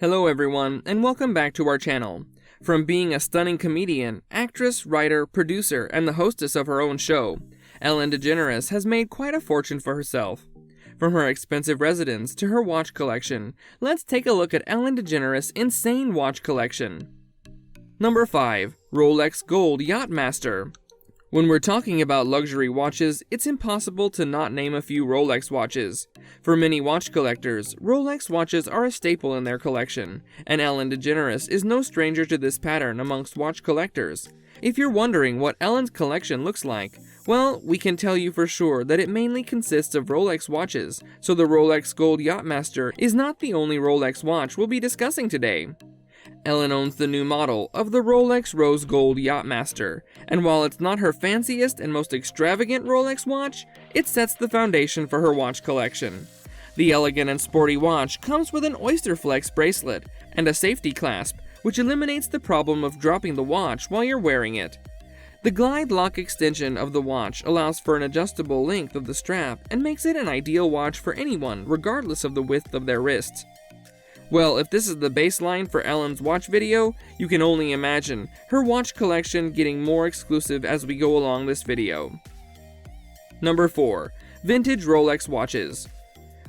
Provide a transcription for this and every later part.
Hello everyone, and welcome back to our channel. From being a stunning comedian, actress, writer, producer, and the hostess of her own show, Ellen DeGeneres has made quite a fortune for herself. From her expensive residence to her watch collection, let's take a look at Ellen DeGeneres' insane watch collection. Number 5. Rolex Gold Yachtmaster. When we're talking about luxury watches, it's impossible to not name a few Rolex watches. For many watch collectors, Rolex watches are a staple in their collection, and Ellen DeGeneres is no stranger to this pattern amongst watch collectors. If you're wondering what Ellen's collection looks like, well, we can tell you for sure that it mainly consists of Rolex watches, so the Rolex Gold Yachtmaster is not the only Rolex watch we'll be discussing today. Ellen owns the new model of the Rolex Rose Gold Yachtmaster, and while it's not her fanciest and most extravagant Rolex watch, it sets the foundation for her watch collection. The elegant and sporty watch comes with an Oyster Flex bracelet and a safety clasp, which eliminates the problem of dropping the watch while you're wearing it. The glide lock extension of the watch allows for an adjustable length of the strap and makes it an ideal watch for anyone regardless of the width of their wrists. Well, if this is the baseline for Ellen's watch video, you can only imagine her watch collection getting more exclusive as we go along this video. Number 4. Vintage Rolex Watches.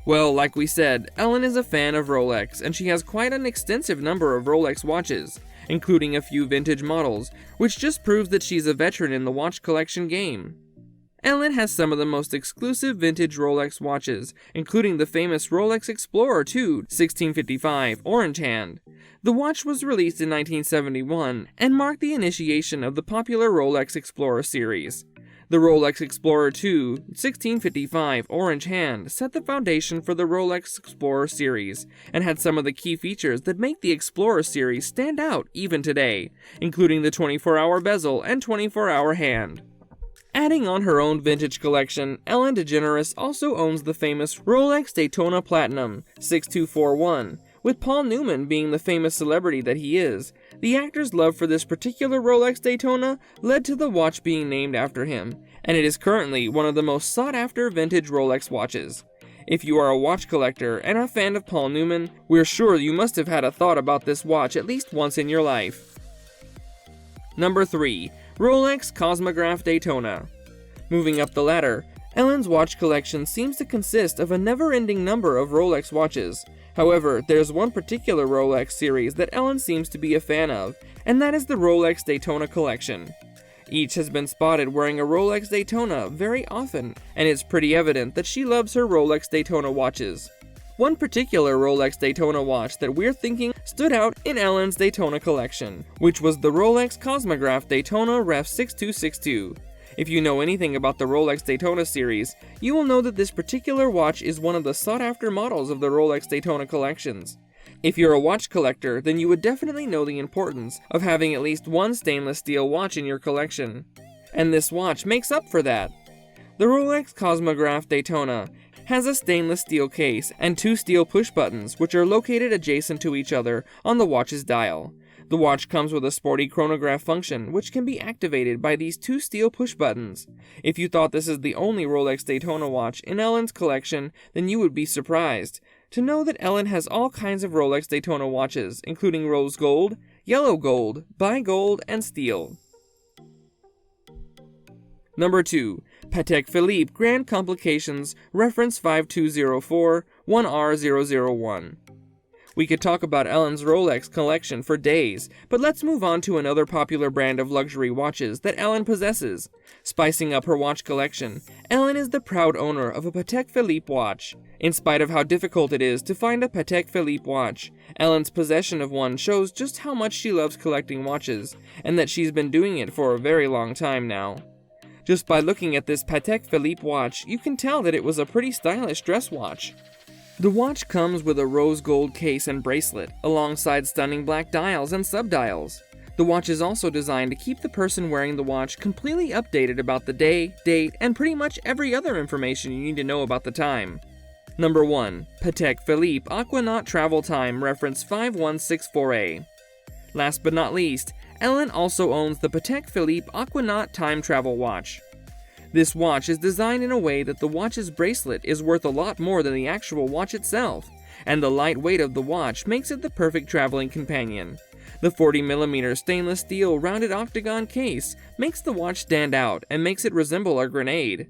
Well, like we said, Ellen is a fan of Rolex, and she has quite an extensive number of Rolex watches, including a few vintage models, which just proves that she's a veteran in the watch collection game. Ellen has some of the most exclusive vintage Rolex watches, including the famous Rolex Explorer 2 1655 Orange Hand. The watch was released in 1971 and marked the initiation of the popular Rolex Explorer series. The Rolex Explorer 2 1655 Orange Hand set the foundation for the Rolex Explorer series and had some of the key features that make the Explorer series stand out even today, including the 24-hour bezel and 24-hour hand. Adding on her own vintage collection, Ellen DeGeneres also owns the famous Rolex Daytona Platinum 6241, with Paul Newman being the famous celebrity that he is. The actor's love for this particular Rolex Daytona led to the watch being named after him, and it is currently one of the most sought-after vintage Rolex watches. If you are a watch collector and a fan of Paul Newman, we're sure you must have had a thought about this watch at least once in your life. Number 3. Rolex Cosmograph Daytona. Moving up the ladder, Ellen's watch collection seems to consist of a never-ending number of Rolex watches. However, there's one particular Rolex series that Ellen seems to be a fan of, and that is the Rolex Daytona collection. Each has been spotted wearing a Rolex Daytona very often, and it's pretty evident that she loves her Rolex Daytona watches. One particular Rolex Daytona watch that we're thinking stood out in Ellen's Daytona collection, which was the Rolex Cosmograph Daytona Ref 6262. If you know anything about the Rolex Daytona series, you will know that this particular watch is one of the sought-after models of the Rolex Daytona collections. If you're a watch collector, then you would definitely know the importance of having at least one stainless steel watch in your collection. And this watch makes up for that. The Rolex Cosmograph Daytona has a stainless steel case and two steel push buttons which are located adjacent to each other on the watch's dial. The watch comes with a sporty chronograph function which can be activated by these two steel push buttons. If you thought this is the only Rolex Daytona watch in Ellen's collection, then you would be surprised to know that Ellen has all kinds of Rolex Daytona watches, including rose gold, yellow gold, bi-gold, and steel. Number 2. Patek Philippe Grand Complications Reference 5204 1R001. We could talk about Ellen's Rolex collection for days, but let's move on to another popular brand of luxury watches that Ellen possesses. Spicing up her watch collection, Ellen is the proud owner of a Patek Philippe watch. In spite of how difficult it is to find a Patek Philippe watch, Ellen's possession of one shows just how much she loves collecting watches, and that she's been doing it for a very long time now. Just by looking at this Patek Philippe watch, you can tell that it was a pretty stylish dress watch. The watch comes with a rose gold case and bracelet, alongside stunning black dials and subdials. The watch is also designed to keep the person wearing the watch completely updated about the day, date, and pretty much every other information you need to know about the time. Number 1. Patek Philippe Aquanaut Travel Time Reference 5164A. Last but not least, Ellen also owns the Patek Philippe Aquanaut Time Travel Watch. This watch is designed in a way that the watch's bracelet is worth a lot more than the actual watch itself, and the light weight of the watch makes it the perfect traveling companion. The 40mm stainless steel rounded octagon case makes the watch stand out and makes it resemble a grenade.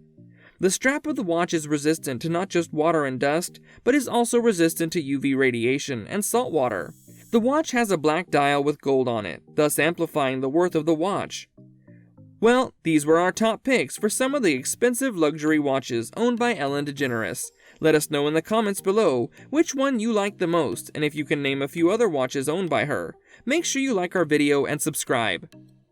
The strap of the watch is resistant to not just water and dust, but is also resistant to UV radiation and salt water. The watch has a black dial with gold on it, thus amplifying the worth of the watch. Well, these were our top picks for some of the expensive luxury watches owned by Ellen DeGeneres. Let us know in the comments below which one you like the most, and if you can name a few other watches owned by her. Make sure you like our video and subscribe.